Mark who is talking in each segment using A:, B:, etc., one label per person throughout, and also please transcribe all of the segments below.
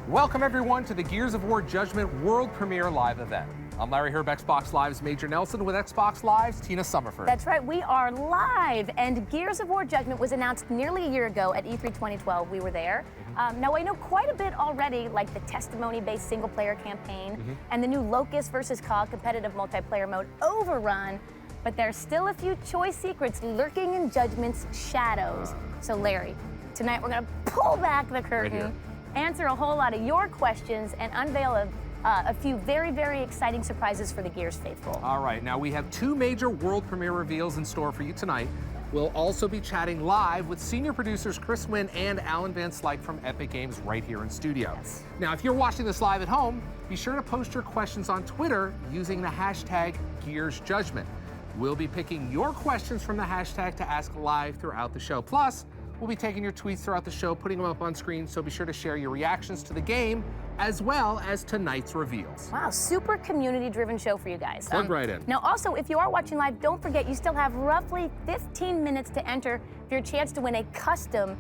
A: Welcome everyone to the Gears of War Judgment World Premiere Live event. I'm Larry Herb, Xbox Live's Major Nelson, with Xbox Live's Tina Summerford.
B: That's right, we are live, and Gears of War Judgment was announced nearly a year ago at E3 2012. We were there. Now I know quite a bit already, like the testimony-based single-player campaign and the new Locust versus COG competitive multiplayer mode, Overrun, but there's still a few choice secrets lurking in Judgment's shadows. So Larry, tonight we're gonna pull back the curtain, answer a whole lot of your questions, and unveil a few very, very exciting surprises for the Gears faithful.
A: All right, now we have two major world premiere reveals in store for you tonight. We'll also be chatting live with senior producers Chris Wynn and Alan Van Slyke from Epic Games right here in studio.
B: Yes.
A: Now, if you're watching this live at home, be sure to post your questions on Twitter using the hashtag GearsJudgment. We'll be picking your questions from the hashtag to ask live throughout the show. Plus, we'll be taking your tweets throughout the show, putting them up on screen, so be sure to share your reactions to the game as well as tonight's reveals.
B: Wow, super community-driven show for you guys.
A: Plug right in.
B: Now also, if you are watching live, don't forget you still have roughly 15 minutes to enter for your chance to win a custom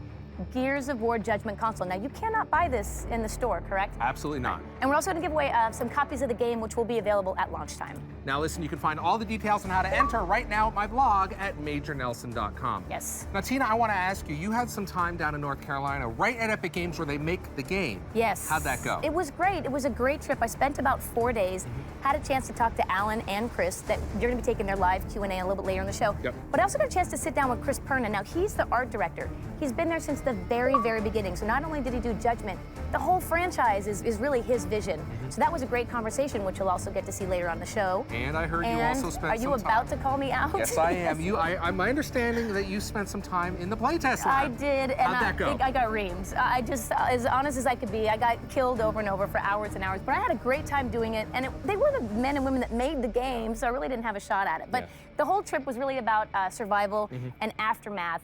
B: Gears of War Judgment console. Now, you cannot buy this in the store, correct?
A: Absolutely not.
B: And we're also going to give away some copies of the game, which will be available at launch time.
A: Now listen, you can find all the details on how to enter right now at my blog at majornelson.com.
B: Yes.
A: Now, Tina, I want to ask you, you had some time down in North Carolina, right at Epic Games where they make the game.
B: Yes.
A: How'd that go?
B: It was great. It was a great trip. I spent about 4 days, had a chance to talk to Alan and Chris, that you're going to be taking their live Q&A a little bit later in the show.
A: Yep.
B: But I also got a chance to sit down with Chris Perna. Now, he's the art director. He's been there since the very, very beginning. So not only did he do Judgment, the whole franchise is really his vision. So that was a great conversation, which you'll also get to see later on the show.
A: And I heard you also spent some time.
B: Are you about to call me out?
A: Yes, I am. My understanding that you spent some time in the playtest lab.
B: I did, and
A: How'd that go?
B: I got reamed. I just, as honest as I could be, I got killed over and over for hours and hours, but I had a great time doing it, and they were the men and women that made the game, so I really didn't have a shot at it. But the whole trip was really about survival and aftermath.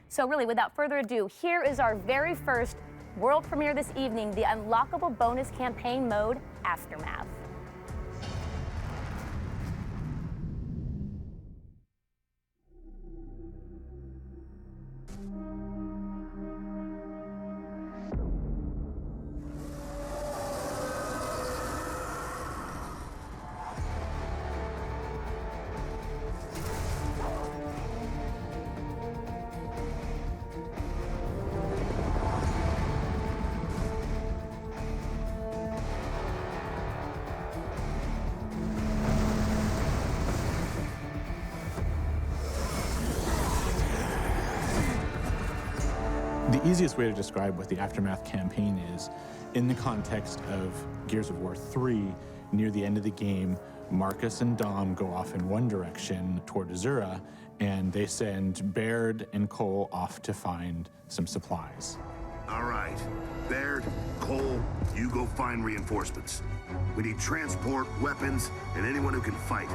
B: So really, without further ado, here is our very first world premiere this evening, the unlockable bonus campaign mode, Aftermath.
C: The easiest way to describe what the Aftermath campaign is, in the context of Gears of War 3, near the end of the game, Marcus and Dom go off in one direction toward Azura, and they send Baird and Cole off to find some supplies.
D: All right, Baird, Cole, you go find reinforcements. We need transport, weapons, and anyone who can fight.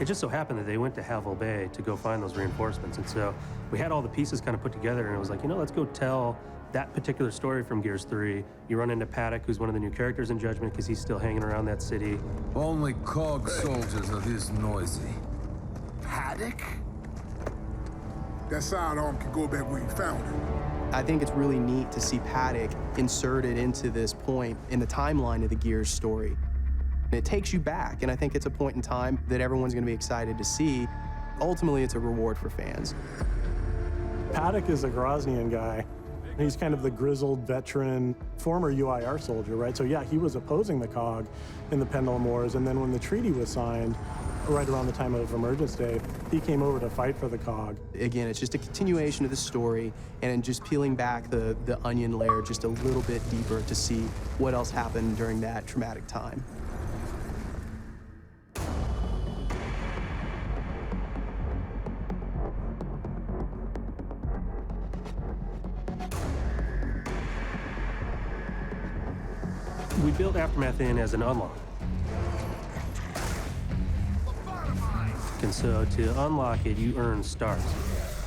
E: It just so happened that they went to Havel Bay to go find those reinforcements, and so we had all the pieces kind of put together, and it was like, you know, let's go tell that particular story from Gears 3. You run into Paddock, who's one of the new characters in Judgment, because he's still hanging around that city.
F: Only COG soldiers are this noisy.
D: Paddock?
G: That sidearm can go back where you found it.
H: I think it's really neat to see Paddock inserted into this point in the timeline of the Gears story. It takes you back, and I think it's a point in time that everyone's going to be excited to see. Ultimately, it's a reward for fans.
I: Paddock is a Groznian guy. He's kind of the grizzled veteran, former UIR soldier, right? So yeah, he was opposing the COG in the Pendulum Wars, and then when the treaty was signed, right around the time of Emergence Day, he came over to fight for the COG.
H: Again, it's just a continuation of the story, and just peeling back the onion layer just a little bit deeper to see what else happened during that traumatic time.
E: We built Aftermath in as an unlock. And so to unlock it, you earn stars.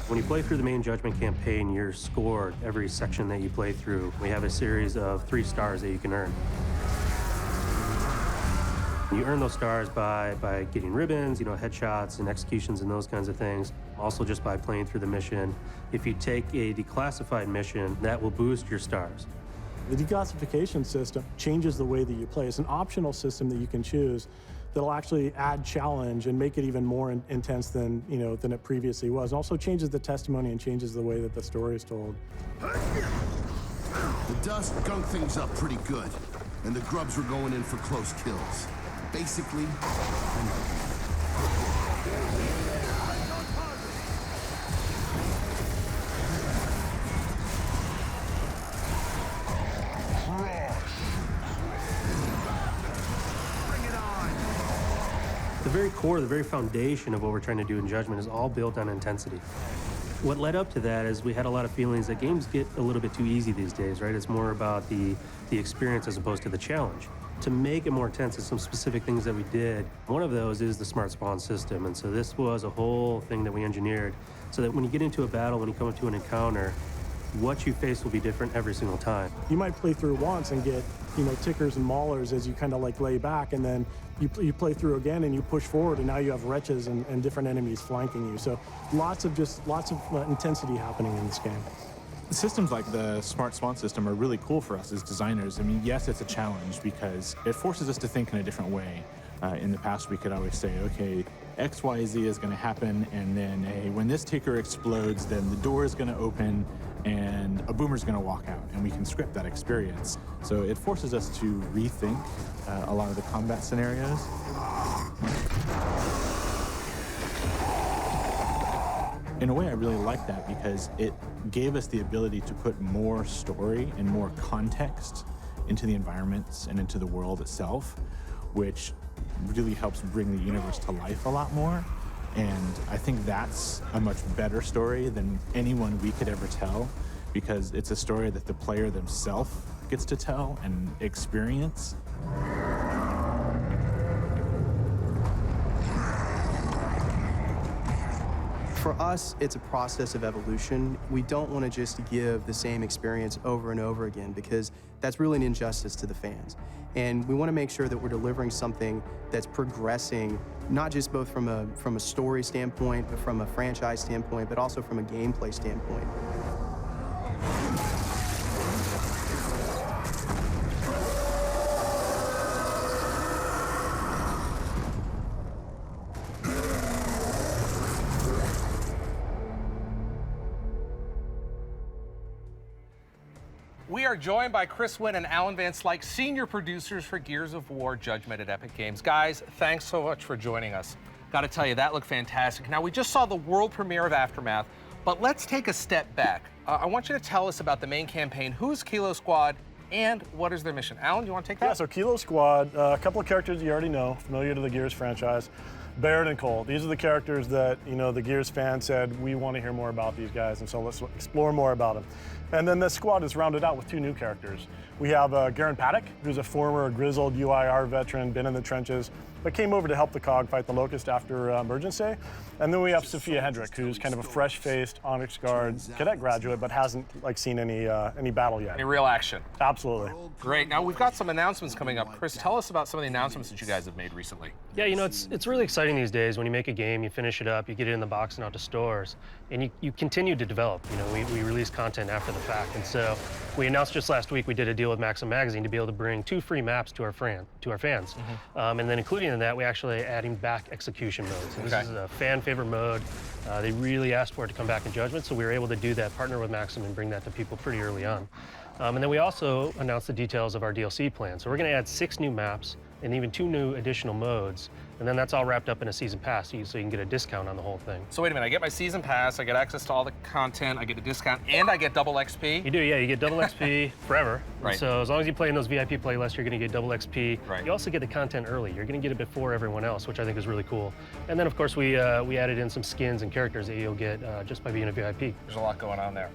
E: When you play through the main Judgment campaign, you're scored every section that you play through. We have a series of 3 stars that you can earn. You earn those stars by getting ribbons, you know, headshots and executions and those kinds of things. Also just by playing through the mission. If you take a declassified mission, that will boost your stars.
I: The declassification system changes the way that you play. It's an optional system that you can choose that'll actually add challenge and make it even more intense than, than it previously was. And also changes the testimony and changes the way that the story is told.
J: The dust gunked things up pretty good, and the grubs were going in for close kills. Basically,
E: The very core, the very foundation of what we're trying to do in Judgment is all built on intensity. What led up to that is we had a lot of feelings that games get a little bit too easy these days, right? It's more about the experience as opposed to the challenge. To make it more intense, there's some specific things that we did. One of those is the smart spawn system, and so this was a whole thing that we engineered so that when you get into a battle, when you come into an encounter, what you face will be different every single time.
I: You might play through once and get, tickers and maulers as you kind of like lay back, and then you play through again and you push forward, and now you have wretches and different enemies flanking you. So lots of intensity happening in this game.
C: Systems like the Smart Spawn system are really cool for us as designers. I mean, yes, it's a challenge because it forces us to think in a different way. In the past, we could always say, okay, X, Y, Z is going to happen, and then when this ticker explodes, then the door is going to open and a boomer's going to walk out, and we can script that experience. So it forces us to rethink a lot of the combat scenarios. In a way, I really like that because it gave us the ability to put more story and more context into the environments and into the world itself, which really helps bring the universe to life a lot more. And I think that's a much better story than any one we could ever tell, because it's a story that the player themselves gets to tell and experience.
H: For us, it's a process of evolution. We don't want to just give the same experience over and over again, because that's really an injustice to the fans. And we want to make sure that we're delivering something that's progressing, not just both from a story standpoint, but from a franchise standpoint, but also from a gameplay standpoint.
A: We are joined by Chris Wynn and Alan Van Slyke, senior producers for Gears of War Judgment at Epic Games. Guys, thanks so much for joining us. Got to tell you, that looked fantastic. Now, we just saw the world premiere of Aftermath, but let's take a step back. I want you to tell us about the main campaign, who's Kilo Squad, and what is their mission? Alan, you want to take that?
I: Yeah, so Kilo Squad, a couple of characters you already know, familiar to the Gears franchise. Barrett and Cole. These are the characters that, the Gears fans said, we want to hear more about these guys, and so let's explore more about them. And then the squad is rounded out with two new characters. We have Garen Paddock, who's a former grizzled UIR veteran, been in the trenches, but came over to help the COG fight the Locust after Emergence Day. And then we have Sophia Hendrick, who's kind of a fresh-faced Onyx Guard cadet graduate, but hasn't seen any battle yet.
A: Any real action.
I: Absolutely.
A: Great. Now we've got some announcements coming up. Chris, tell us about some of the announcements that you guys have made recently.
E: Yeah, it's really exciting these days. When you make a game, you finish it up, you get it in the box and out to stores, and you continue to develop. We release content after the fact, and so we announced just last week we did a deal with Maxim Magazine to be able to bring 2 free maps to our fans. Mm-hmm. And then including in that, we actually adding back execution mode. So this is a fan favorite mode. They really asked for it to come back in Judgment, so we were able to do that, partner with Maxim, and bring that to people pretty early on. And then we also announced the details of our DLC plan. So we're going to add 6 new maps and even 2 new additional modes. And then that's all wrapped up in a season pass, so you can get a discount on the whole thing.
A: So wait a minute, I get my season pass, I get access to all the content, I get a discount, and I get double XP?
E: You do, yeah, you get double XP forever.
A: Right.
E: So as long as you play in those VIP playlists, you're gonna get double XP.
A: Right.
E: You also get the content early. You're gonna get it before everyone else, which I think is really cool. And then of course we added in some skins and characters that you'll get just by being a VIP.
A: There's a lot going on there.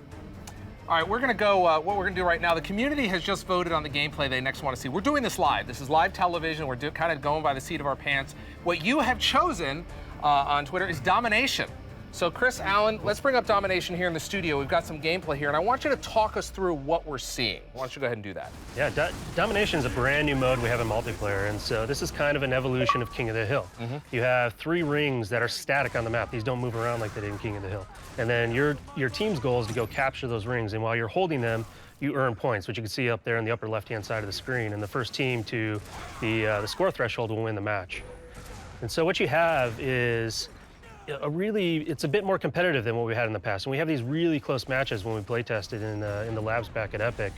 A: All right, we're gonna go, what we're gonna do right now, the community has just voted on the gameplay they next wanna see. We're doing this live. This is live television. We're kind of going by the seat of our pants. What you have chosen on Twitter is Domination. So Chris, Alan, let's bring up Domination here in the studio. We've got some gameplay here, and I want you to talk us through what we're seeing. Why don't you go ahead and do that?
E: Yeah, Domination is a brand new mode we have in multiplayer, and so this is kind of an evolution of King of the Hill. You have 3 rings that are static on the map. These don't move around like they did in King of the Hill. And then your team's goal is to go capture those rings, and while you're holding them, you earn points, which you can see up there in the upper left-hand side of the screen. And the first team to the score threshold will win the match. And so what you have is it's a bit more competitive than what we had in the past. And we have these really close matches when we play tested in the labs back at Epic.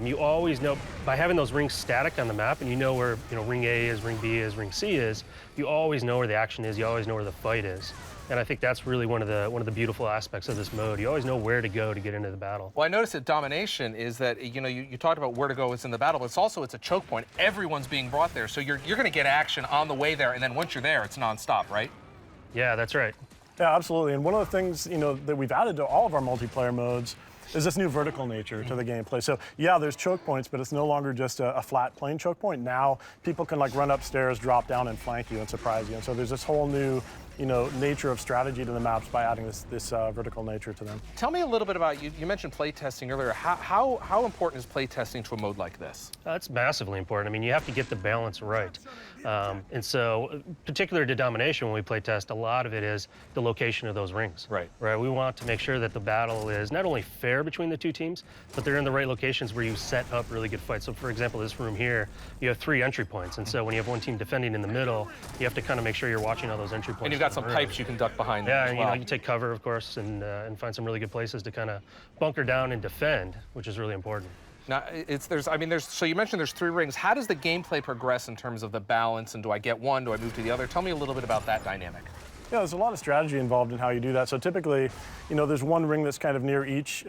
E: You always know, by having those rings static on the map, and you know where ring A is, ring B is, ring C is, you always know where the action is, you always know where the fight is. And I think that's really one of the beautiful aspects of this mode. You always know where to go to get into the battle.
A: Well, I noticed that Domination is that, you talked about where to go is in the battle, but it's a choke point. Everyone's being brought there, so you're going to get action on the way there, and then once you're there, it's nonstop, right?
E: Yeah, that's right.
I: Yeah, absolutely. And one of the things, that we've added to all of our multiplayer modes is this new vertical nature to the gameplay. So yeah, there's choke points, but it's no longer just a flat plain choke point. Now people can run upstairs, drop down, and flank you and surprise you. And so there's this whole new nature of strategy to the maps by adding this vertical nature to them.
A: Tell me a little bit about, you mentioned play testing earlier. How important is play testing to a mode like this?
E: It's massively important. I mean, you have to get the balance right. And so, particular to Domination, when we play test, a lot of it is the location of those rings.
A: Right.
E: We want to make sure that the battle is not only fair between the two teams, but they're in the right locations where you set up really good fights. So for example, this room here, you have 3 entry points. And so when you have one team defending in the middle, you have to kind of make sure you're watching all those entry points.
A: And you've got some pipes you can duck behind.
E: Yeah,
A: as
E: and
A: well.
E: you take cover, of course, and find some really good places to kind of bunker down and defend, which is really important.
A: Now, so you mentioned there's 3 rings. How does the gameplay progress in terms of the balance, and do I get one, do I move to the other? Tell me a little bit about that dynamic.
I: Yeah, there's a lot of strategy involved in how you do that. So typically, there's one ring that's kind of near each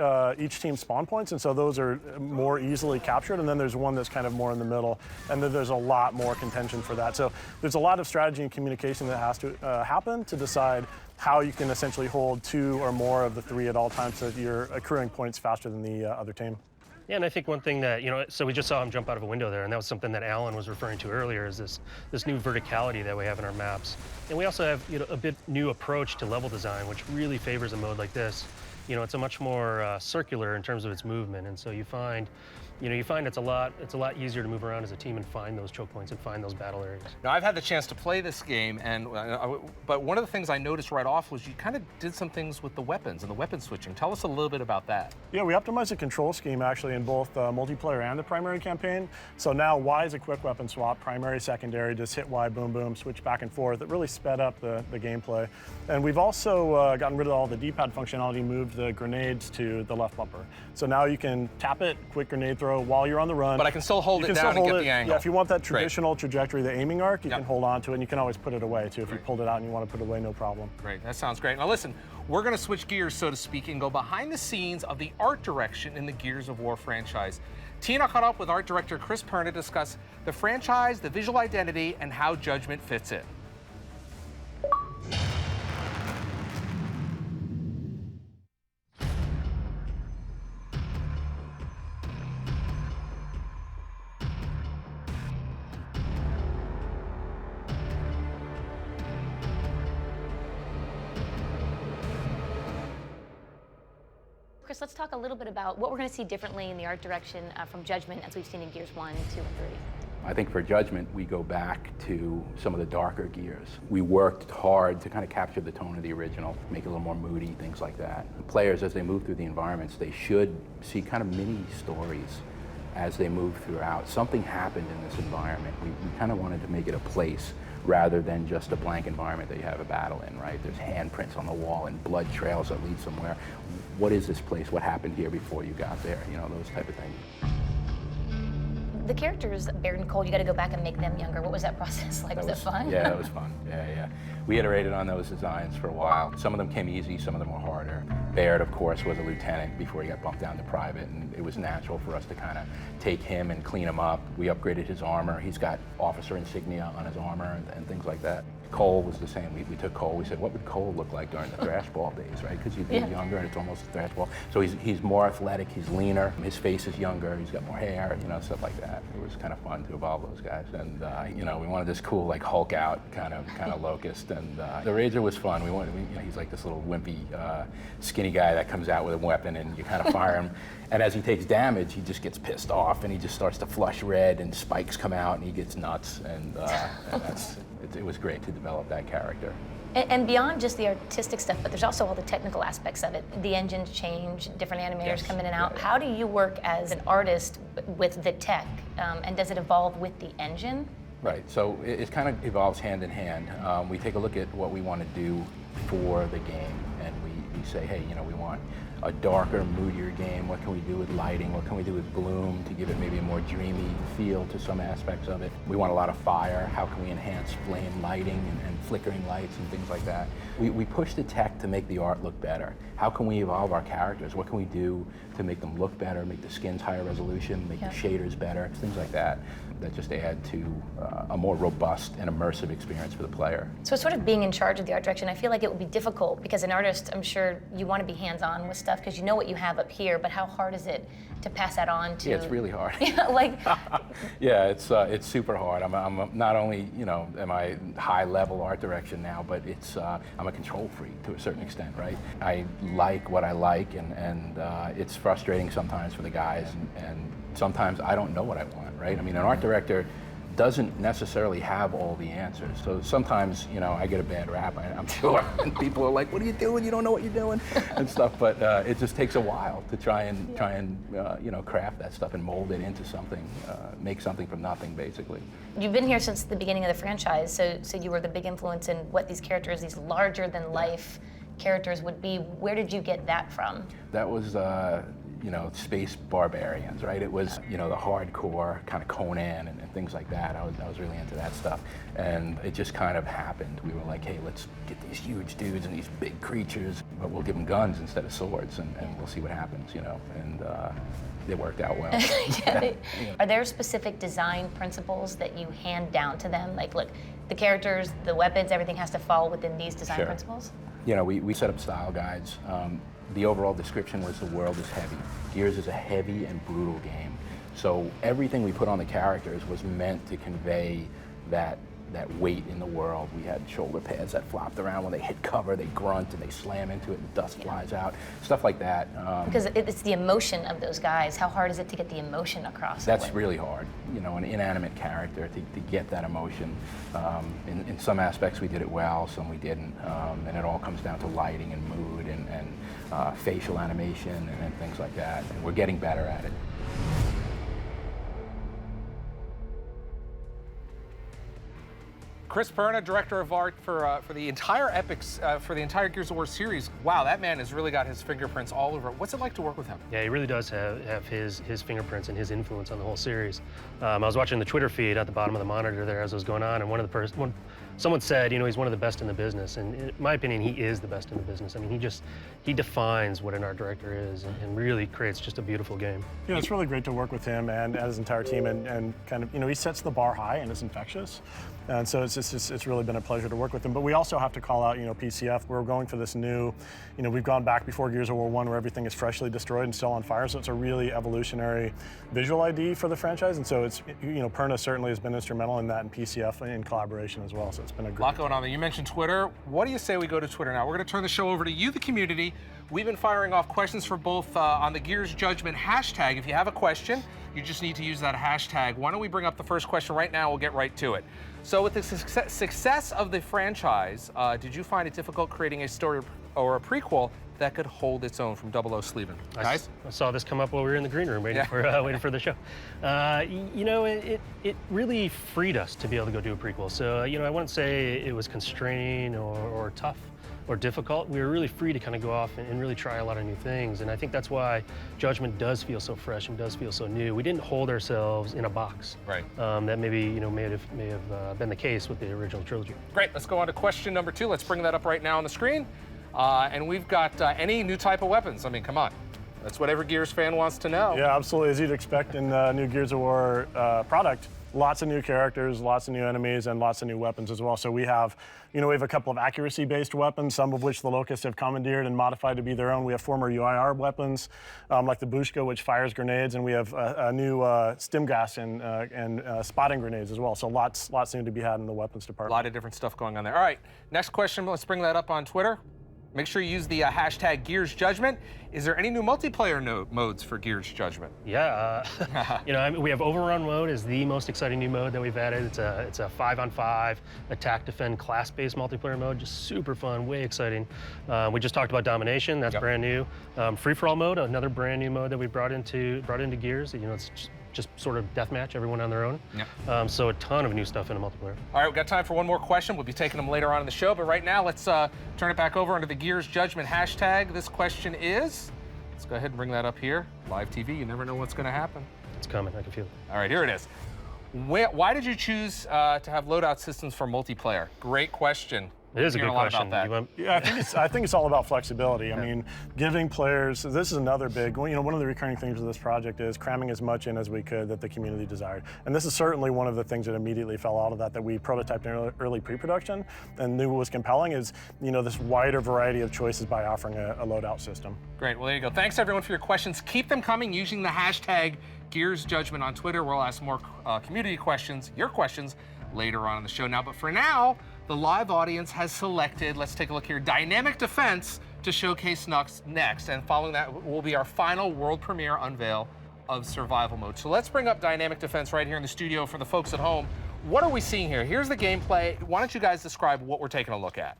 I: team's spawn points, and so those are more easily captured, and then there's one that's kind of more in the middle, and then there's a lot more contention for that. So there's a lot of strategy and communication that has to happen to decide how you can essentially hold 2 or more of the 3 at all times so that you're accruing points faster than the other team.
E: Yeah, and I think one thing that, so we just saw him jump out of a window there, and that was something that Alan was referring to earlier, is this new verticality that we have in our maps. And we also have a bit new approach to level design, which really favors a mode like this. It's a much more circular in terms of its movement, and so you find it's a lot easier to move around as a team and find those choke points and find those battle areas.
A: Now, I've had the chance to play this game, but one of the things I noticed right off was you kind of did some things with the weapons and the weapon switching. Tell us a little bit about that.
I: Yeah, we optimized the control scheme actually in both multiplayer and the primary campaign. So now Y is a quick weapon swap, primary, secondary, just hit Y, boom, boom, switch back and forth. It really sped up the gameplay. And we've also gotten rid of all the D-pad functionality, moved the grenades to the left bumper. So now you can tap it, quick grenade throw while you're on the run.
A: But I can still hold it down and get the angle.
I: Yeah, if you want that traditional trajectory, the aiming arc, you can hold on to it, and you can always put it away too. If you pulled it out and you want to put it away, no problem.
A: Great, that sounds great. Now listen, we're going to switch gears, so to speak, and go behind the scenes of the art direction in the Gears of War franchise. Tina caught up with art director Chris Perna to discuss the franchise, the visual identity, and how Judgment fits in.
B: Chris, let's talk a little bit about what we're going to see differently in the art direction from Judgment as we've seen in Gears 1, 2, and 3.
K: I think for Judgment, we go back to some of the darker Gears. We worked hard to kind of capture the tone of the original, make it a little more moody, things like that. The players, as they move through the environments, they should see kind of mini stories as they move throughout. Something happened in this environment. We kind of wanted to make it a place rather than just a blank environment that you have a battle in, right? There's handprints on the wall and blood trails that lead somewhere. What is this place? What happened here before you got there? Those type of things.
B: The characters, Baird and Cole, you got to go back and make them younger. What was that process like? Was it fun?
K: Yeah, it was fun. Yeah. We iterated on those designs for a while. Some of them came easy, some of them were harder. Baird, of course, was a lieutenant before he got bumped down to private, and it was natural for us to kind of take him and clean him up. We upgraded his armor. He's got officer insignia on his armor and things like that. Cole was the same. We took Cole. We said, what would Cole look like during the Thrashball days, right? Because he's younger and it's almost a Thrashball. So he's more athletic. He's leaner. His face is younger. He's got more hair. You know, stuff like that. It was kind of fun to evolve those guys. And you know, we wanted this cool like Hulk out kind of Locust. And the Rager was fun. You know, he's like this little wimpy, skinny guy that comes out with a weapon, and you kind of fire him. And as he takes damage, he just gets pissed off, and he just starts to flush red, and spikes come out, and he gets nuts. And it was great to develop that character.
B: And beyond just the artistic stuff, but there's also all the technical aspects of it. The engines change, different animators come in and out. How do you work as an artist with the tech, and does it evolve with the engine?
K: Right, so it kind of evolves hand in hand. We take a look at what we want to do for the game, and we say, hey, you know, we want a darker, moodier game. What can we do with lighting? What can we do with gloom to give it maybe a more dreamy feel to some aspects of it? We want a lot of fire. How can we enhance flame lighting and flickering lights and things like that? We push the tech to make the art look better. How can we evolve our characters? What can we do to make them look better, make the skins higher resolution, make the shaders better, things like that, that just add to a more robust and immersive experience for the player.
B: So it's sort of being in charge of the art direction. I feel like it would be difficult because an artist, I'm sure you want to be hands-on with stuff because you know what you have up here, but how hard is it to pass that on to?
K: Yeah, it's really hard.
B: Like,
K: yeah, it's super hard. I'm not only, you know, am I high-level art direction now, but it's I'm a control freak to a certain extent, right? I like what I like, and it's frustrating sometimes for the guys, and sometimes I don't know what I want, right? I mean, an art director doesn't necessarily have all the answers. So sometimes, you know, I get a bad rap, I'm sure, and people are like, what are you doing? You don't know what you're doing, and stuff, but it just takes a while to try and you know, craft that stuff and mold it into something, make something from nothing, basically.
B: You've been here since the beginning of the franchise, so you were the big influence in what these characters, these larger-than-life characters would be. Where did you get that from?
K: That was, you know, space barbarians, right? It was, you know, the hardcore kind of Conan and things like that. I was really into that stuff. And it just kind of happened. We were like, hey, let's get these huge dudes and these big creatures, but we'll give them guns instead of swords, and we'll see what happens, you know? And it worked out well.
B: Are there specific design principles that you hand down to them? Like, look, the characters, the weapons, everything has to fall within these design principles?
K: You know, we set up style guides. The overall description was the world is heavy. Gears is a heavy and brutal game. So everything we put on the characters was meant to convey that weight in the world. We had shoulder pads that flopped around. When they hit cover, they grunt and they slam into it and dust flies out. Stuff like that.
B: Because it's the emotion of those guys. How hard is it to get the emotion across?
K: That's really hard. You know, an inanimate character, to get that emotion. In some aspects we did it well, some we didn't. And it all comes down to lighting and mood and facial animation and things like that. And we're getting better at it.
A: Chris Perna, director of art for the entire Epics, for the entire Gears of War series. Wow, that man has really got his fingerprints all over it. What's it like to work with him?
E: Yeah, he really does have his fingerprints and his influence on the whole series. I was watching the Twitter feed at the bottom of the monitor there as it was going on, and someone said, you know, he's one of the best in the business, and in my opinion, he is the best in the business. I mean, he defines what an art director is, and really creates just a beautiful game.
I: You know, it's really great to work with him and his entire team, and kind of, you know, he sets the bar high and is infectious, and so it's really been a pleasure to work with him. But we also have to call out, you know, PCF. We're going for this new, you know, we've gone back before Gears of War 1 where everything is freshly destroyed and still on fire, so it's a really evolutionary visual ID for the franchise, and so it's, you know, Perna certainly has been instrumental in that, and PCF in collaboration as well, so it's been a great
A: lot going on there. You mentioned Twitter. What do you say we go to Twitter now? We're going to turn the show over to you, the community. We've been firing off questions for both on the Gears Judgment hashtag. If you have a question, you just need to use that hashtag. Why don't we bring up the first question right now? We'll get right to it. So with the success of the franchise, did you find it difficult creating a story or a prequel that could hold its own from 00 Sleven? Guys?
E: I saw this come up while we were in the green room waiting for the show. You know, it really freed us to be able to go do a prequel. So, you know, I wouldn't say it was constrained or tough or difficult. We were really free to kind of go off and really try a lot of new things. And I think that's why Judgment does feel so fresh and does feel so new. We didn't hold ourselves in a box.
A: Right.
E: That maybe, you know, may have been the case with the original trilogy.
A: Great. Let's go on to question number 2. Let's bring that up right now on the screen. And we've got any new type of weapons. I mean, come on. That's what every Gears fan wants to know.
I: Yeah, absolutely. As you'd expect in the new Gears of War product, lots of new characters, lots of new enemies, and lots of new weapons as well. So we have, we have a couple of accuracy-based weapons, some of which the Locusts have commandeered and modified to be their own. We have former UIR weapons, like the Bushka, which fires grenades, and we have a new stim gas and spotting grenades as well. So lots new to be had in the weapons department.
A: A lot of different stuff going on there. All right, next question. Let's bring that up on Twitter. Make sure you use the hashtag Gears Judgment. Is there any new multiplayer modes for Gears Judgment?
E: Yeah, we have Overrun mode is the most exciting new mode that we've added. It's a 5-on-5 attack defend class-based multiplayer mode, just super fun, way exciting. We just talked about Domination, that's brand new. Free for all mode, another brand new mode that we brought into Gears. It's just sort of deathmatch, everyone on their own.
A: Yep.
E: So a ton of new stuff in the multiplayer.
A: All right, we've got time for one more question. We'll be taking them later on in the show, but right now let's turn it back over under the Gears Judgment hashtag. This question is, let's go ahead and bring that up here. Live TV, you never know what's gonna happen.
E: It's coming, I can feel it.
A: All right, here it is. Why did you choose to have loadout systems for multiplayer? Great question.
E: It is a good question.
I: Yeah, I think it's all about flexibility. I mean, giving players, this is another big, one of the recurring themes of this project is cramming as much in as we could that the community desired. And this is certainly one of the things that immediately fell out of that we prototyped in early pre-production and knew was compelling is, this wider variety of choices by offering a loadout system.
A: Great, well, there you go. Thanks everyone for your questions. Keep them coming using the hashtag Gears Judgment on Twitter. We'll ask more community questions, your questions, later on in the show. Now, but for now, the live audience has selected, let's take a look here, Dynamic Defense to showcase next. And following that will be our final world premiere unveil of survival mode. So let's bring up Dynamic Defense right here in the studio for the folks at home. What are we seeing here? Here's the gameplay. Why don't you guys describe what we're taking a look at?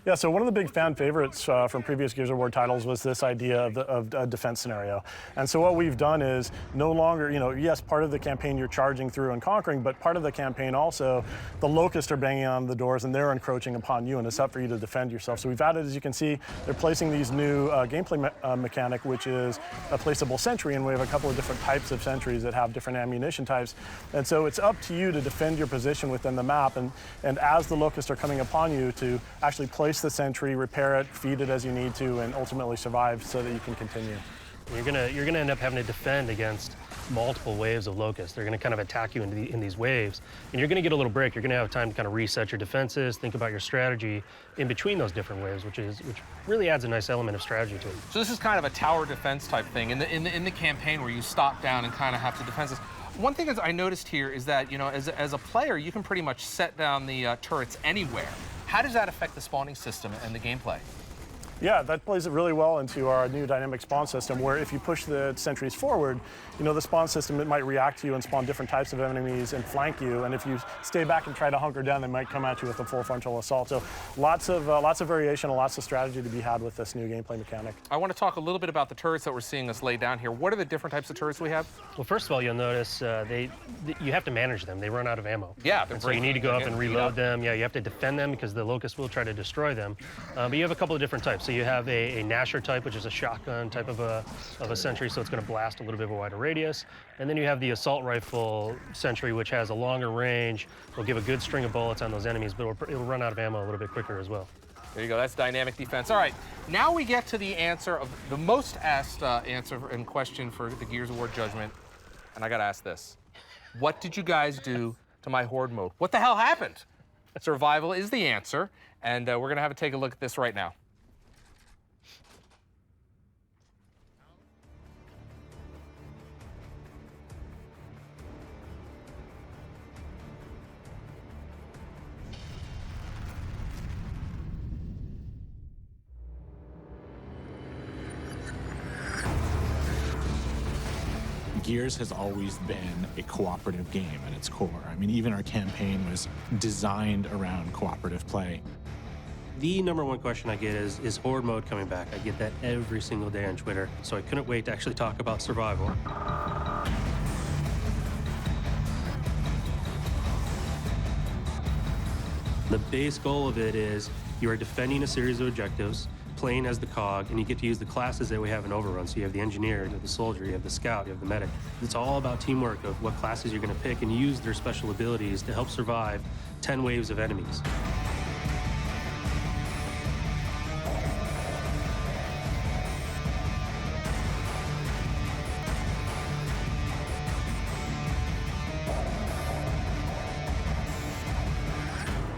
I: Yeah, so one of the big fan favorites from previous Gears of War titles was this idea of a defense scenario. And so what we've done is no longer, yes, part of the campaign you're charging through and conquering, but part of the campaign also, the Locusts are banging on the doors and they're encroaching upon you, and it's up for you to defend yourself. So we've added, as you can see, they're placing these new gameplay mechanic, which is a placeable sentry, and we have a couple of different types of sentries that have different ammunition types. And so it's up to you to defend your position within the map, and as the Locusts are coming upon you, to actually place the sentry, repair it, feed it as you need to, and ultimately survive so that you can continue.
E: You're gonna end up having to defend against multiple waves of Locusts. They're gonna kind of attack you in these waves, and you're gonna get a little break. You're gonna have time to kind of reset your defenses, think about your strategy in between those different waves, which really adds a nice element of strategy to it.
A: So this is kind of a tower defense type thing in the campaign where you stop down and kind of have to defend this. One thing I noticed here is that, as a player, you can pretty much set down the turrets anywhere. How does that affect the spawning system and the gameplay?
I: Yeah, that plays it really well into our new dynamic spawn system, where if you push the sentries forward, the spawn system, it might react to you and spawn different types of enemies and flank you. And if you stay back and try to hunker down, they might come at you with a full frontal assault. So lots of variation and lots of strategy to be had with this new gameplay mechanic.
A: I want to talk a little bit about the turrets that we're seeing us lay down here. What are the different types of turrets we have?
E: Well, first of all, you'll notice you have to manage them. They run out of ammo.
A: Yeah,
E: so you need to go up and reload them. Yeah, you have to defend them because the Locusts will try to destroy them. But you have a couple of different types. So you have a Gnasher type, which is a shotgun type of a sentry, so it's going to blast a little bit of a wider radius. And then you have the assault rifle sentry, which has a longer range. It'll give a good string of bullets on those enemies, but it'll run out of ammo a little bit quicker as well.
A: There you go. That's Dynamic Defense. All right, now we get to the answer of the most asked answer and question for the Gears of War Judgment, and I got to ask this: what did you guys do to my Horde mode? What the hell happened? Survival is the answer, and we're going to have to take a look at this right now.
C: Gears has always been a cooperative game at its core. I mean, even our campaign was designed around cooperative play.
E: The number one question I get is Horde mode coming back? I get that every single day on Twitter, so I couldn't wait to actually talk about survival. The base goal of it is you are defending a series of objectives, playing as the cog, and you get to use the classes that we have in Overrun. So you have the engineer, you have the soldier, you have the scout, you have the medic. It's all about teamwork of what classes you're going to pick and use their special abilities to help survive 10 waves of enemies.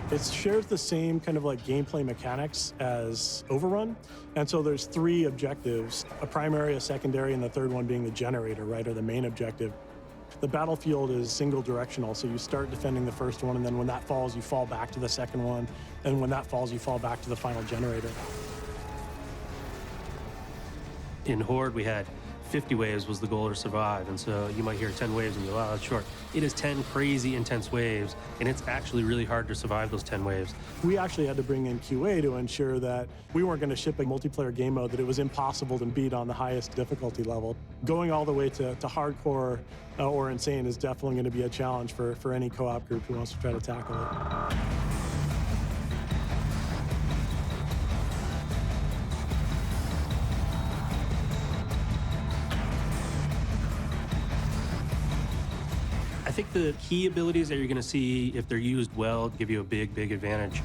I: It shares the same kind of like gameplay mechanics as Overrun. And so there's 3 objectives, a primary, a secondary, and the third one being the generator, right, or the main objective. The battlefield is single directional, so you start defending the first one, and then when that falls, you fall back to the second one, and when that falls, you fall back to the final generator.
E: In Horde, we had 50 waves was the goal to survive, and so you might hear 10 waves and you go, wow, that's short. It is 10 crazy intense waves, and it's actually really hard to survive those 10 waves.
I: We actually had to bring in QA to ensure that we weren't going to ship a multiplayer game mode that it was impossible to beat on the highest difficulty level. Going all the way to hardcore or insane is definitely going to be a challenge for any co-op group who wants to try to tackle it.
E: I think the key abilities that you're going to see, if they're used well, give you a big, big advantage.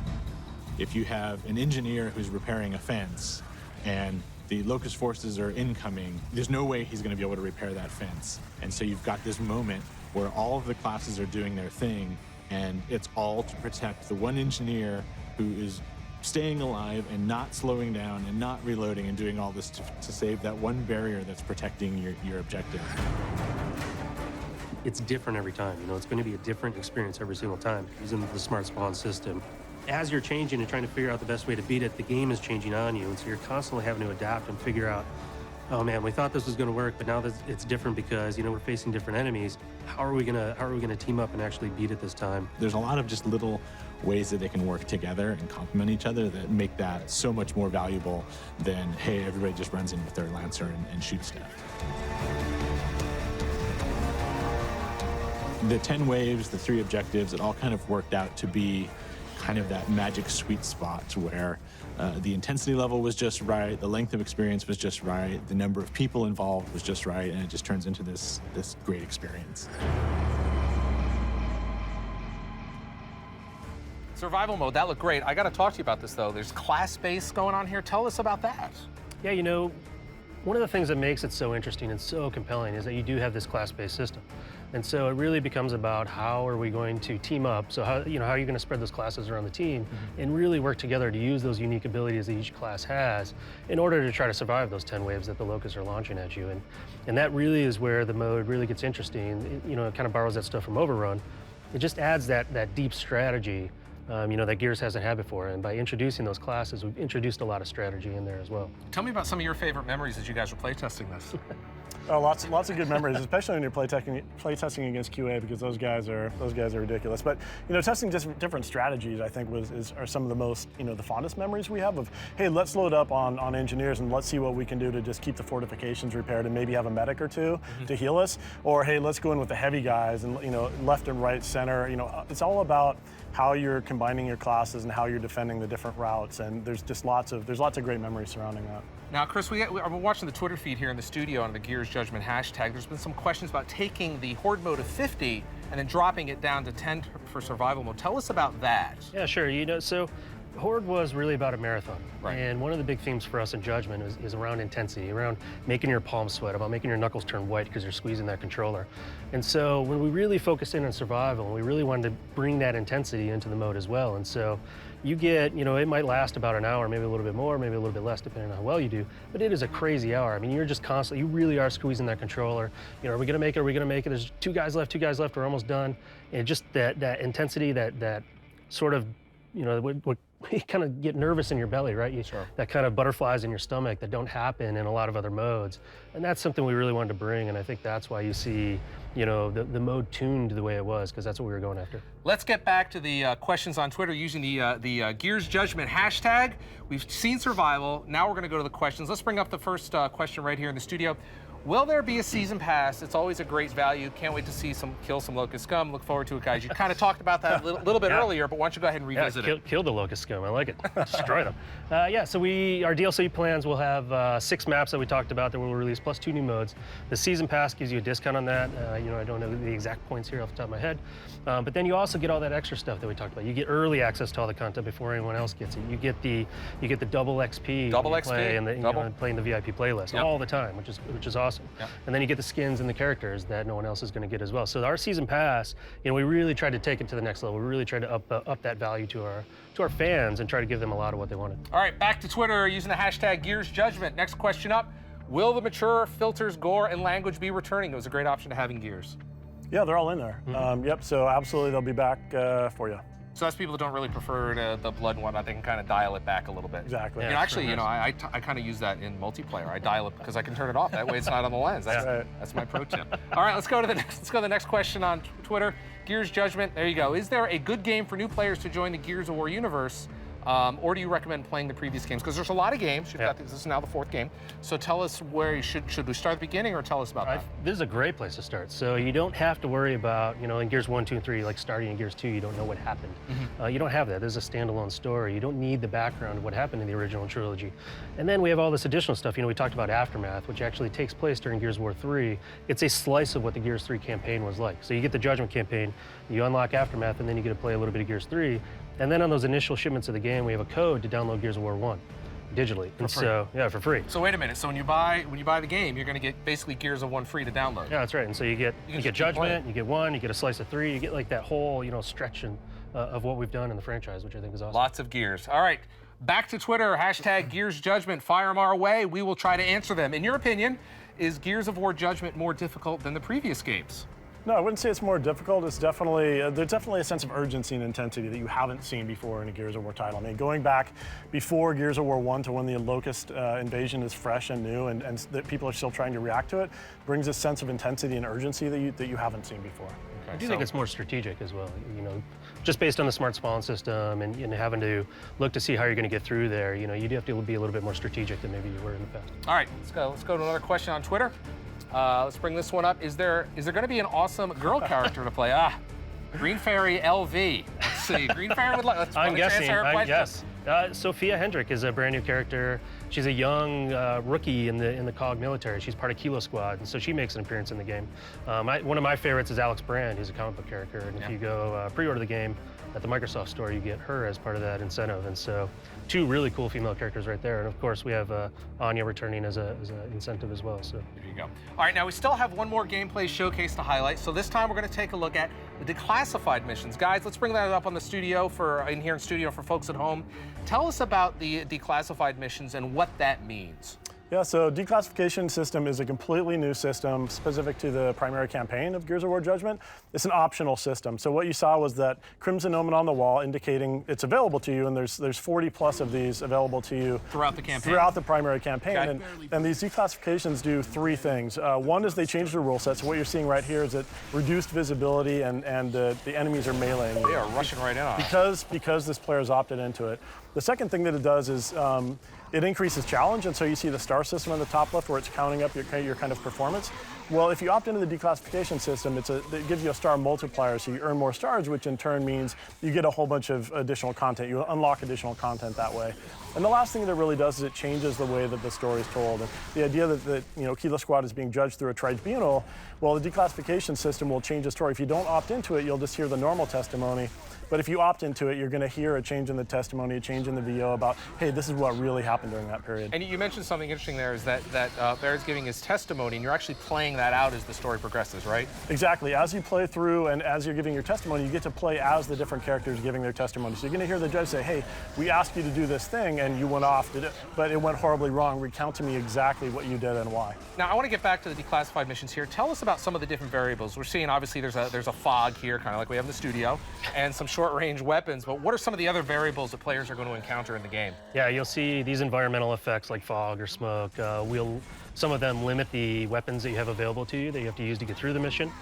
C: If you have an engineer who's repairing a fence and the Locust forces are incoming, there's no way he's going to be able to repair that fence. And so you've got this moment where all of the classes are doing their thing, and it's all to protect the one engineer who is staying alive and not slowing down and not reloading and doing all this to save that one barrier that's protecting your objective.
E: It's different every time. You know, it's going to be a different experience every single time using the Smart Spawn system. As you're changing and trying to figure out the best way to beat it, the game is changing on you, and so you're constantly having to adapt and figure out, oh man, we thought this was going to work, but now that it's different because, you know, we're facing different enemies. How are we gonna team up and actually beat it this time?
C: There's a lot of just little ways that they can work together and complement each other that make that so much more valuable than, hey, everybody just runs in with their Lancer and shoots stuff. The 10 waves, the 3 objectives, it all kind of worked out to be kind of that magic sweet spot where the intensity level was just right, the length of experience was just right, the number of people involved was just right, and it just turns into this great experience.
A: Survival mode, that looked great. I got to talk to you about this, though. There's class-based going on here. Tell us about that.
E: Yeah, you know, one of the things that makes it so interesting and so compelling is that you do have this class-based system. And so it really becomes about how are we going to team up? So how are you going to spread those classes around the team and really work together to use those unique abilities that each class has in order to try to survive those 10 waves that the Locusts are launching at you. And that really is where the mode really gets interesting. It kind of borrows that stuff from Overrun. It just adds that deep strategy that Gears hasn't had before. And by introducing those classes, we've introduced a lot of strategy in there as well.
A: Tell me about some of your favorite memories as you guys were playtesting this.
I: Oh, lots of good memories, especially when you're playtesting against QA, because those guys are ridiculous. But testing different strategies, I think, are some of the most the fondest memories we have of, hey, let's load up on engineers and let's see what we can do to just keep the fortifications repaired and maybe have a medic or two to heal us, or hey, let's go in with the heavy guys and left and right, center. It's all about how you're combining your classes and how you're defending the different routes, and there's lots of great memories surrounding that.
A: Now, Chris, I'm watching the Twitter feed here in the studio on the Gears Judgment hashtag. There's been some questions about taking the Horde mode of 50 and then dropping it down to 10 for survival mode. Tell us about that.
E: Yeah, sure. So Horde was really about a marathon.
A: Right.
E: And one of the big themes for us in Judgment is around intensity, around making your palms sweat, about making your knuckles turn white because you're squeezing that controller. And so when we really focused in on survival, we really wanted to bring that intensity into the mode as well. And so you get, it might last about an hour, maybe a little bit more, maybe a little bit less, depending on how well you do, but it is a crazy hour. I mean, you're just constantly, you really are squeezing that controller. Are we gonna make it, are we gonna make it? There's two guys left, we're almost done. And just that intensity, that sort of, what you kind of get nervous in your belly, right?
A: Sure.
E: That kind of butterflies in your stomach that don't happen in a lot of other modes. And that's something we really wanted to bring, and I think that's why you see, the mode tuned the way it was, because that's what we were going after.
A: Let's get back to the questions on Twitter using the Gears Judgment hashtag. We've seen survival. Now we're going to go to the questions. Let's bring up the first question right here in the studio. Will there be a season pass? It's always a great value. Can't wait to see kill some Locust scum. Look forward to it, guys. You kind of talked about that a little bit earlier, but why don't you go ahead and revisit it?
E: Kill the Locust scum. I like it. Destroy them. So our DLC plans will have 6 maps that we talked about that we'll release, plus 2 new modes. The season pass gives you a discount on that. I don't know the exact points here off the top of my head. But then you also get all that extra stuff that we talked about. You get early access to all the content before anyone else gets it. You get the double XP.
A: Double XP.
E: And playing the VIP playlist all the time, which is awesome. awesome.
A: Yeah.
E: And then you get the skins and the characters that no one else is going to get as well. So our season pass, we really tried to take it to the next level. We really tried to up that value to our fans and try to give them a lot of what they wanted.
A: All right, back to Twitter using the hashtag GearsJudgment. Next question up. Will the mature filters, gore, and language be returning? It was a great option to have in Gears.
I: Yeah, they're all in there. Yep, so absolutely they'll be back for you.
A: So that's people that don't really prefer the blood and whatnot. They can kind of dial it back a little bit.
I: Exactly.
A: I kind of use that in multiplayer. I dial it because I can turn it off. That way it's not on the lens. That's my pro tip. All right, let's go to the next question on Twitter. Gears Judgment. There you go. Is there a good game for new players to join the Gears of War universe? Or do you recommend playing the previous games? Because there's a lot of games. This is now the 4th game. So tell us where you should we start at the beginning or tell us about that?
E: This is a great place to start. So you don't have to worry about, in Gears 1, 2, and 3, like starting in Gears 2, you don't know what happened. You don't have that. This is a standalone story. You don't need the background of what happened in the original trilogy. And then we have all this additional stuff. We talked about Aftermath, which actually takes place during Gears of War 3. It's a slice of what the Gears 3 campaign was like. So you get the Judgment campaign, you unlock Aftermath, and then you get to play a little bit of Gears 3. And then on those initial shipments of the game, we have a code to download Gears of War 1 digitally. For free.
A: So wait a minute. So when you buy the game, you're going to get basically Gears of 1 free to download.
E: Yeah, that's right. And so you get Judgment, you get 1, you get a slice of 3, you get like that whole stretch of what we've done in the franchise, which I think is awesome.
A: Lots of Gears. All right, back to Twitter. Hashtag Gears Judgment. Fire them our way. We will try to answer them. In your opinion, is Gears of War Judgment more difficult than the previous games?
I: No, I wouldn't say it's more difficult. It's definitely there's definitely a sense of urgency and intensity that you haven't seen before in a Gears of War title. I mean, going back before Gears of War 1 to when the Locust invasion is fresh and new, and that people are still trying to react to it, brings a sense of intensity and urgency that you haven't seen before.
E: I do think it's more strategic as well. Just based on the smart spawn system and having to look to see how you're going to get through there. You do have to be a little bit more strategic than maybe you were in the past.
A: All right, let's go to another question on Twitter. Let's bring this one up. Is there going to be an awesome girl character to play? Green Fairy LV. Let's see. Green Fairy would like.
E: I'm guessing. Yes. Sophia Hendrick is a brand new character. She's a young rookie in the COG military. She's part of Kilo Squad, and so she makes an appearance in the game. One of my favorites is Alex Brand, who's a comic book character, and if you go pre-order the game at the Microsoft store, you get her as part of that incentive. And so 2 really cool female characters right there. And of course, we have Anya returning as an incentive as well. So
A: there you go. All right, now we still have one more gameplay showcase to highlight. So this time we're going to take a look at the declassified missions. Guys, let's bring that up on the studio in studio for folks at home. Tell us about the declassified missions and what that means.
I: Yeah, so declassification system is a completely new system specific to the primary campaign of Gears of War Judgment. It's an optional system. So what you saw was that Crimson Omen on the wall indicating it's available to you, and there's 40 plus of these available to you
A: throughout the campaign.
I: Throughout the primary campaign.
A: Okay.
I: And these declassifications do 3 things. One is they change the rule set. So what you're seeing right here is that reduced visibility and the enemies are meleeing you.
A: They are rushing right in on it.
I: Because this player's opted into it. The second thing that it does is it increases challenge, and so you see the star system on the top left where it's counting up your kind of performance. Well, if you opt into the declassification system, it gives you a star multiplier, so you earn more stars, which in turn means you get a whole bunch of additional content. You unlock additional content that way. And the last thing that it really does is it changes the way that the story is told. And the idea that Kilo Squad is being judged through a tribunal, well, the declassification system will change the story. If you don't opt into it, you'll just hear the normal testimony. But if you opt into it, you're going to hear a change in the testimony, a change in the VO about, hey, this is what really happened during that period.
A: And you mentioned something interesting there is that Barrett's giving his testimony, and you're actually playing that out as the story progresses, right?
I: Exactly. As you play through and as you're giving your testimony, you get to play as the different characters giving their testimony. So you're going to hear the judge say, hey, we asked you to do this thing, and you went off, but it went horribly wrong. Recount to me exactly what you did and why.
A: Now, I want to get back to the declassified missions here. Tell us about some of the different variables. We're seeing, obviously, there's a fog here, kind of like we have in the studio, and some short-range weapons. But what are some of the other variables that players are going to encounter in the game?
E: Yeah, you'll see these environmental effects like fog or smoke. Some of them limit the weapons that you have available to you that you have to use to get through the mission.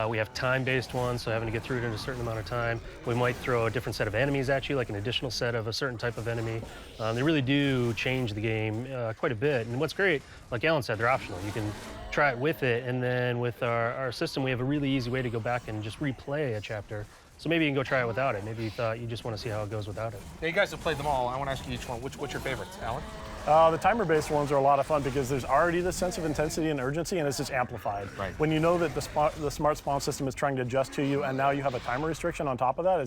E: We have time-based ones, so having to get through it in a certain amount of time. We might throw a different set of enemies at you, like an additional set of a certain type of enemy. They really do change the game quite a bit. And what's great, like Alan said, they're optional. You can try it with it, and then with our system, we have a really easy way to go back and just replay a chapter. So maybe you can go try it without it. Maybe you thought you just want to see how it goes without it.
A: Now, you guys have played them all. I want to ask you each one. What's your favorites, Alan?
I: The timer-based ones are a lot of fun because there's already this sense of intensity and urgency, and it's just amplified.
A: Right.
I: When you know that the smart spawn system is trying to adjust to you, and now you have a timer restriction on top of that,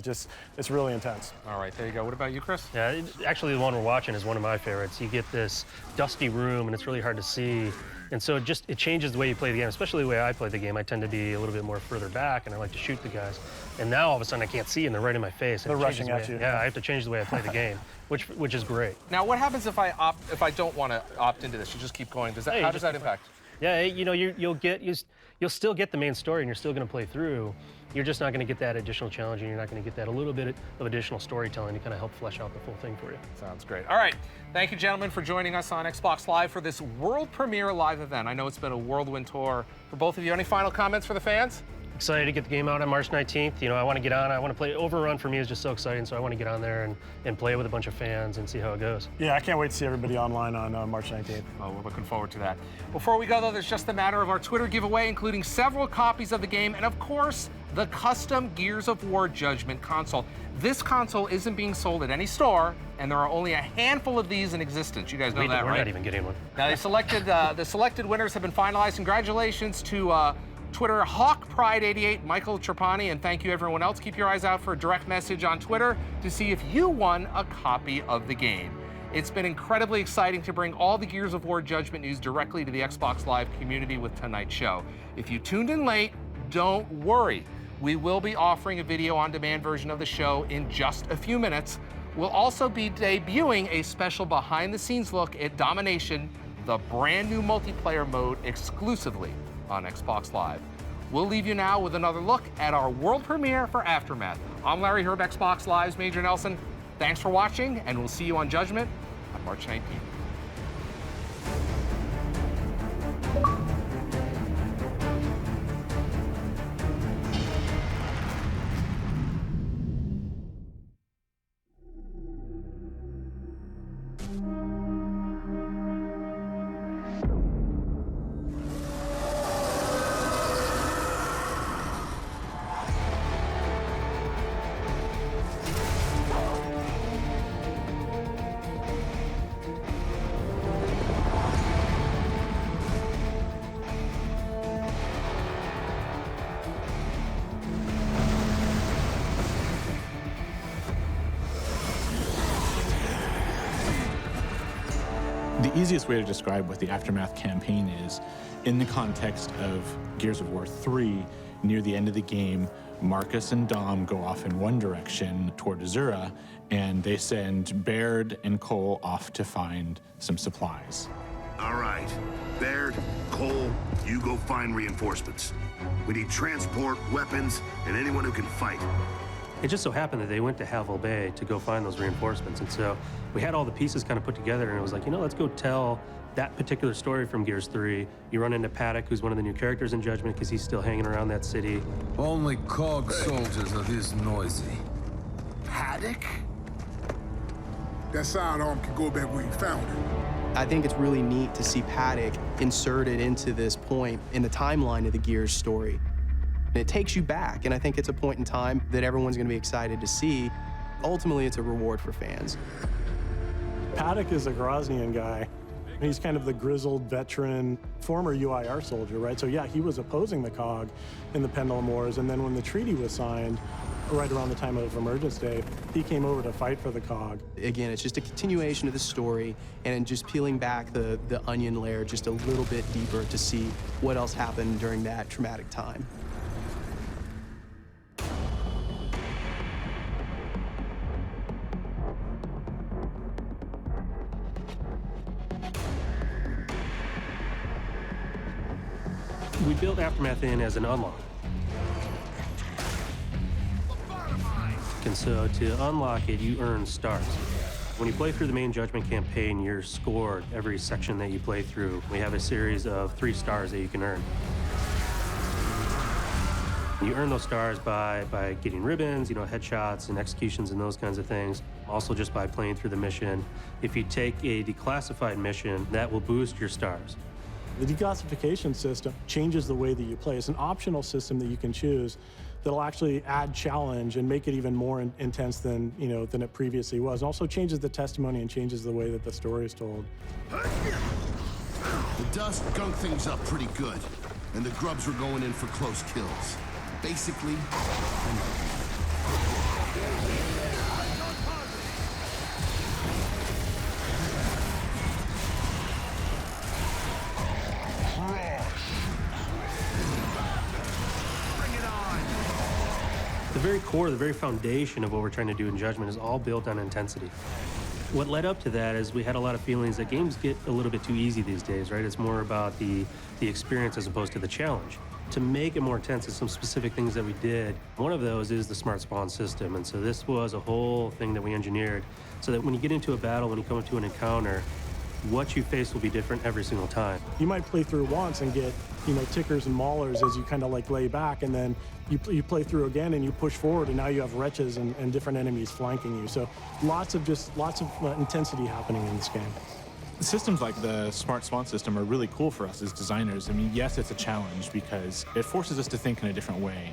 I: it's really intense.
A: All right, there you go. What about you, Chris?
E: Yeah, actually the one we're watching is one of my favorites. You get this dusty room, and it's really hard to see. And so it changes the way you play the game, especially the way I play the game. I tend to be a little bit more further back, and I like to shoot the guys. And now all of a sudden I can't see, and they're right in my face.
I: They're rushing at you.
E: Yeah, I have to change the way I play the game, which is great.
A: Now, what happens if I don't want to opt into this? You just keep going. How does that impact?
E: Yeah, you know, you'll still get the main story, and you're still going to play through. You're just not going to get that additional challenge, and you're not going to get that a little bit of additional storytelling to kind of help flesh out the full thing for you.
A: Sounds great. All right. Thank you, gentlemen, for joining us on Xbox Live for this world premiere live event. I know it's been a whirlwind tour for both of you. Any final comments for the fans?
E: Excited to get the game out on March 19th. You know, I want to get on. I want to play. Overrun for me is just so exciting, so I want to get on there and play it with a bunch of fans and see how it goes.
I: Yeah, I can't wait to see everybody online on March 19th.
A: Oh, we're looking forward to that. Before we go, though, there's just a matter of our Twitter giveaway, including several copies of the game and, of course, the custom Gears of War Judgment console. This console isn't being sold at any store, and there are only a handful of these in existence. You guys know that, right?
E: We're not even getting one.
A: Now, the selected winners have been finalized. Congratulations to Twitter HawkPride88, Michael Trapani, and thank you everyone else. Keep your eyes out for a direct message on Twitter to see if you won a copy of the game. It's been incredibly exciting to bring all the Gears of War Judgment news directly to the Xbox Live community with tonight's show. If you tuned in late, don't worry. We will be offering a video on demand version of the show in just a few minutes. We'll also be debuting a special behind the scenes look at Domination, the brand new multiplayer mode exclusively on Xbox Live. We'll leave you now with another look at our world premiere for Aftermath. I'm Larry Herb, Xbox Live's Major Nelson. Thanks for watching, and we'll see you on Judgment on March 19th.
C: The easiest way to describe what the Aftermath campaign is, in the context of Gears of War 3, near the end of the game, Marcus and Dom go off in one direction toward Azura, and they send Baird and Cole off to find some supplies.
D: All right. Baird, Cole, you go find reinforcements. We need transport, weapons, and anyone who can fight.
E: It just so happened that they went to Havel Bay to go find those reinforcements. And so we had all the pieces kind of put together, and it was like, you know, let's go tell that particular story from Gears 3. You run into Paddock, who's one of the new characters in Judgment, because he's still hanging around that city.
F: Only COG soldiers are this noisy.
D: Paddock?
G: That sidearm can go back where you found it.
H: I think it's really neat to see Paddock inserted into this point in the timeline of the Gears story. And it takes you back, and I think it's a point in time that everyone's going to be excited to see. Ultimately, it's a reward for fans.
I: Paddock is a Groznian guy. He's kind of the grizzled veteran, former UIR soldier, right? So yeah, he was opposing the COG in the Pendulum Wars, and then when the treaty was signed, right around the time of Emergence Day, he came over to fight for the COG.
H: Again, it's just a continuation of the story, and just peeling back the onion layer just a little bit deeper to see what else happened during that traumatic time.
E: We built Aftermath in as an unlock. And so to unlock it, you earn stars. When you play through the main Judgment campaign, you're scored every section that you play through. We have a series of 3 stars that you can earn. You earn those stars by getting ribbons, you know, headshots and executions and those kinds of things. Also just by playing through the mission. If you take a declassified mission, that will boost your stars.
I: The declassification system changes the way that you play. It's an optional system that you can choose that'll actually add challenge and make it even more intense than it previously was. It also changes the testimony and changes the way that the story is told.
J: The dust gunk things up pretty good, and the grubs were going in for close kills. Basically,
E: The very core, the very foundation of what we're trying to do in Judgment is all built on intensity. What led up to that is we had a lot of feelings that games get a little bit too easy these days, right? It's more about the experience as opposed to the challenge. To make it more intense, there's some specific things that we did. One of those is the smart spawn system, and so this was a whole thing that we engineered so that when you get into a battle, when you come into an encounter, what you face will be different every single time.
I: You might play through once and get, tickers and maulers as you kind of like lay back, and then you play through again and you push forward, and now you have wretches and different enemies flanking you. So lots of intensity happening in this game.
C: Systems like the Smart Spawn system are really cool for us as designers. I mean, yes, it's a challenge because it forces us to think in a different way.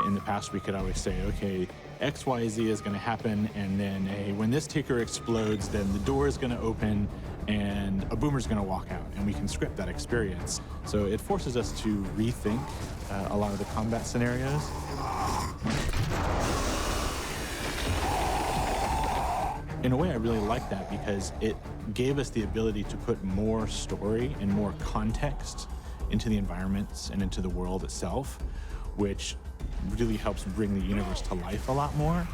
C: In the past, we could always say, okay, X, Y, Z is going to happen, and then when this ticker explodes, then the door is going to open, and a boomer's going to walk out, and we can script that experience. So it forces us to rethink a lot of the combat scenarios. In a way, I really like that because it gave us the ability to put more story and more context into the environments and into the world itself, which really helps bring the universe to life a lot more.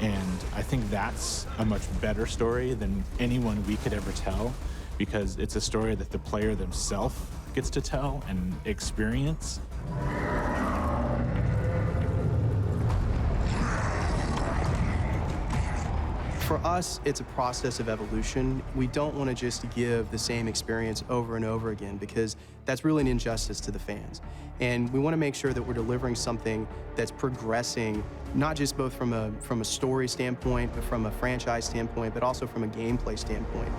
C: And I think that's a much better story than anyone we could ever tell, because it's a story that the player themselves gets to tell and experience.
H: For us, it's a process of evolution. We don't want to just give the same experience over and over again, because that's really an injustice to the fans. And we want to make sure that we're delivering something that's progressing, not just both from a story standpoint, but from a franchise standpoint, but also from a gameplay standpoint.